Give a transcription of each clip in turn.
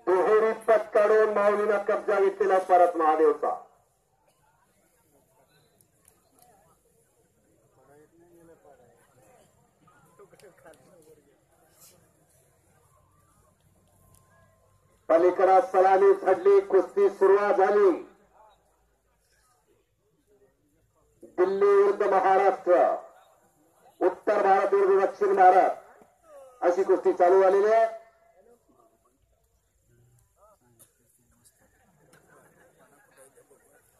दुहेरी पत्कारून माऊलीनं कब्जा घेतलेला परत महादेवचा. पलीकडा सलामी झडली, कुस्ती सुरुवात झाली. दिल्ली विरुद्ध महाराष्ट्र, उत्तर भारत विरुद्ध दक्षिण भारत अशी कुस्ती चालू झालेली आहे.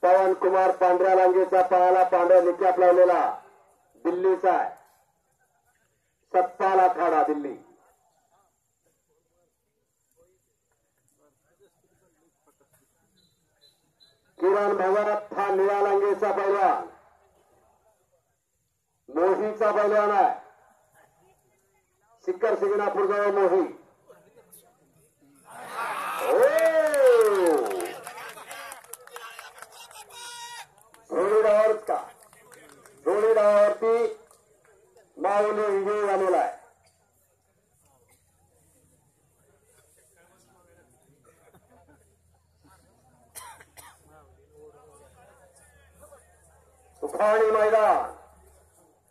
पवन कुमार पांढऱ्या लांगेचा पायाला पांढरा निकॅप लावलेला दिल्लीचा आहे. सत्ताला खाडा दिल्ली. किरण भगत हा निळ्या लांगेचा पैलवान, मोहीचा पैलवान आहे. सिक्कर सिंगणापूर जवळ मोही. जोडी डावावरच का? जोडी डावावरती माऊली विजयी झालेला आहे. सुखाणी मैदान,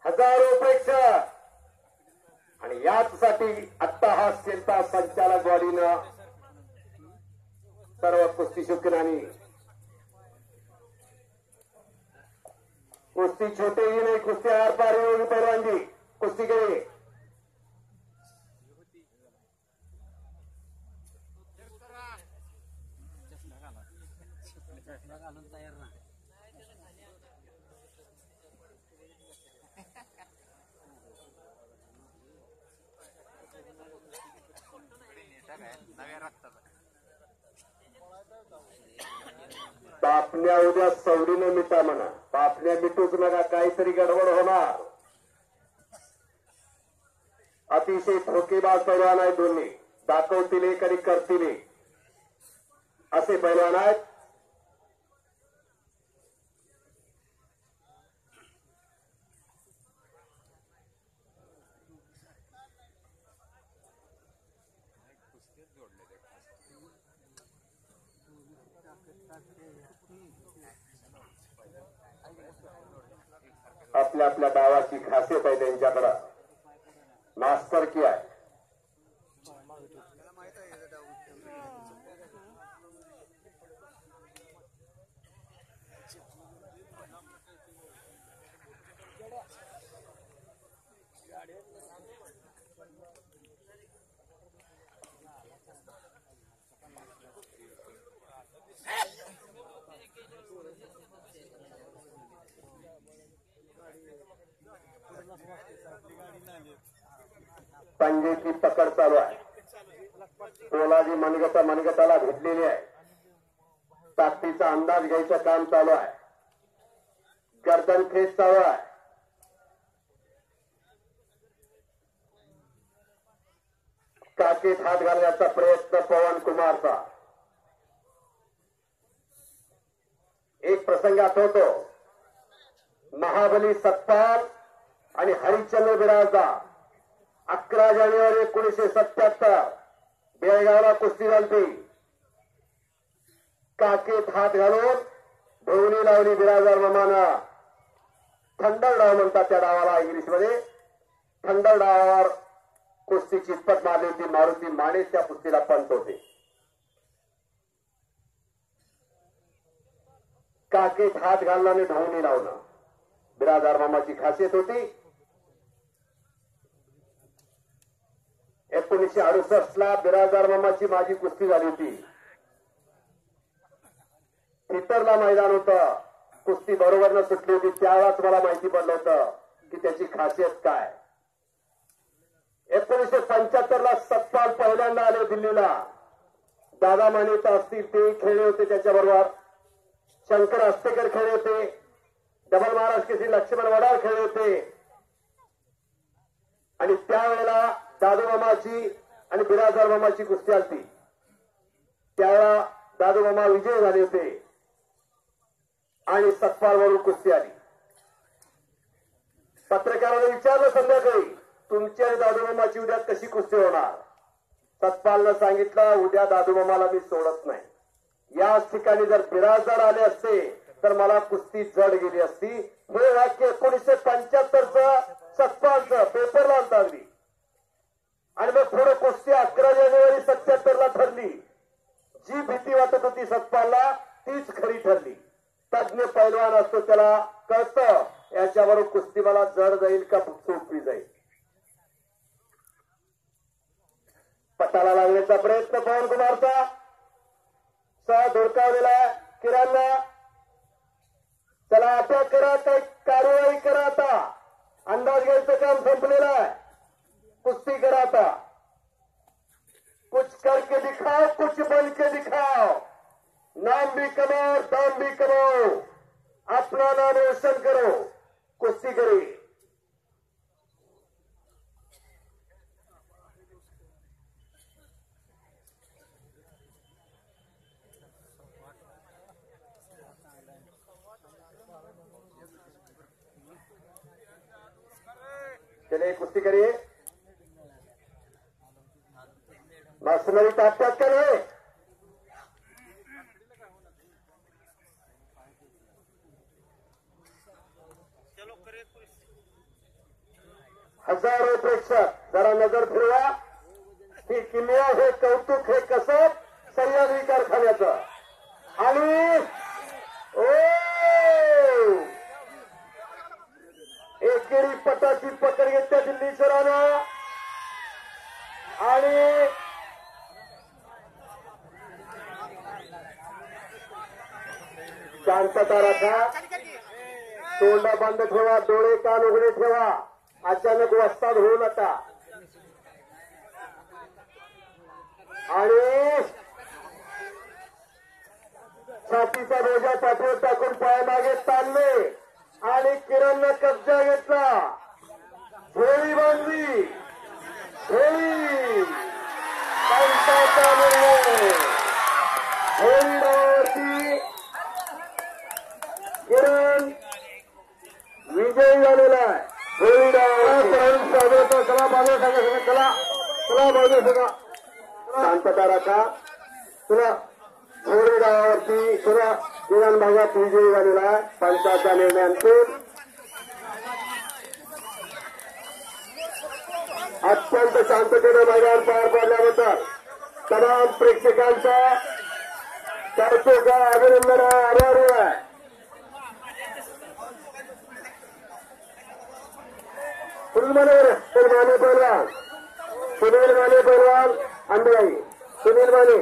हजारो प्रेक्षक आणि याचसाठी आत्ता हा सेंटा संचालक बॉडीनं सर्व कुस्ती शौकीनांनी कुस्ती छोटे ही नहीं, कुस्ती आर पार होगी पहलवानजी. कुस्ती के बापण्या उद्या सवडीनं मिटा म्हणा. बापण्या मिटूच नका, काहीतरी गडबड होणार. अतिशय ठोकेबाज पैलवान आहेत दोन्ही. दाखवतील कधी करतील असे पैलवान आहेत. आपल्या आपल्या डावाची खासियत आहे त्यांच्याकडं, मास्टर की आहे. पंजे की पकड चालू आहे. पोलादी मनगटाला भेटलेली आहे. ताकदीचा अंदाज घ्यायचं काम चालू आहे. गर्दन खेच चालू आहे. काकीत हात घालण्याचा प्रयत्न पवन कुमारचा. एक प्रसंग आठवतो, महाबली सत्पाल आणि हरिश्चंद्र बिराजदा 11 जानेवारी 1977 बेळगावला कुस्ती झाली. काकीत हात घालून धोवणी लावली बिराजदार मामानं. थंडर डाव म्हणतात त्या डावाला इंग्लिशमध्ये. थंडर डावावर कुस्ती चितपट मारली होती. मारुती माने त्या कुस्तीला पंच होते. काकीत हात घालणं आणि धोवणी लावणं बिराजदार मामाची खासियत होती. 1968 ला बिराजदार मामाची माझी कुस्ती झाली होती. थिटरला मैदान होतं. कुस्ती बरोबर न सुटली होती. त्यावेळेस मला माहिती पडलं होतं की त्याची खासियत काय. 1975 ला सत्पाल पहिल्यांदा आले दिल्लीला. दादा मानेचा असतील ते खेळले होते. त्याच्याबरोबर शंकर अस्तेकर खेळले होते. डबल महाराज केसरी लक्ष्मण वडार खेळले होते. आणि त्यावेळेला दादू मामाची आणि बिराजदार मामाची कुस्ती आलती. त्यावेळेला दादू मामा विजय झाले होते. आणि सतपालवरून कुस्ती आली. पत्रकारांना विचारलं संध्याकाळी, तुमची आणि दादूमामाची उद्या कशी कुस्ती होणार? सतपालनं सांगितलं, उद्या दादूमामाला मी सोडत नाही. याच ठिकाणी जर बिराजदार आले असते तर मला कुस्ती जड गेली असती. हे वाक्य 1975चं सतपालचं पेपरला आणता आली. आणि मग पुढे कुस्ती 11 जानेवारी 77ला ठरली. जी भीती वाटत होती सतपालला तीच खरी ठरली. तज्ञ पैलवान असतो, त्याला कळतं याच्यावर कुस्ती मला जड जाईल का सोपी जाईल. पटाला लागण्याचा प्रयत्न पवन कुमारचा धोडकावलेला किरणला. चला अटॅक करा, काही कारवाई करा. आता अंदाज घ्यायचं काम संपलेलं आहे. कुस्ती करा आता. कुछ करके दिखाओ, कुछ बन के दिखाओ. नाम भी कमाओ, दाम भी कमाओ. अपना नाम रोशन करो. कुस्ती करी. चलिए कुश्ती करिए. मशीनरी ताकत करे. हजारो प्रेक्षक जरा नजर फिरवा. ही किमया, हे कौतुक, हे कसब सह्याद्री कारखान्याचं. आणि एकेरी पटाची पकड घेतल्या दिल्ली सरानं. आणि शांतता राखा. तोंड बंद ठेवा, डोळे कान उघडे ठेवा. अचानक वस्ताद होऊ नका. आणि छातीचा बोजा पाठवून टाकून पायामागे ताणले आणि किरणनं कब्जा घेतला. झोळी बांधली. झोळी पंचाचा निर्णय. झोळी डावावरती किरण विजयी झालेला आहे. झोळी डावावरती चला बाजू सांगा. चला चला बाजू सांगा. शांतता राखा. तुला झोळी डावावरती तुला किरण भागात विजयी झालेला आहे. पंचाचा निर्णय अंतिम. अत्यंत शांततेने मैदान पार पाडल्याबद्दल तमाम प्रेक्षकांचा कौतुक आहे, अभिनंदन आहे, आभार आहे. सुनील माने पैलवान, सुनील माने पैलवान अंधळाई. सुनील माने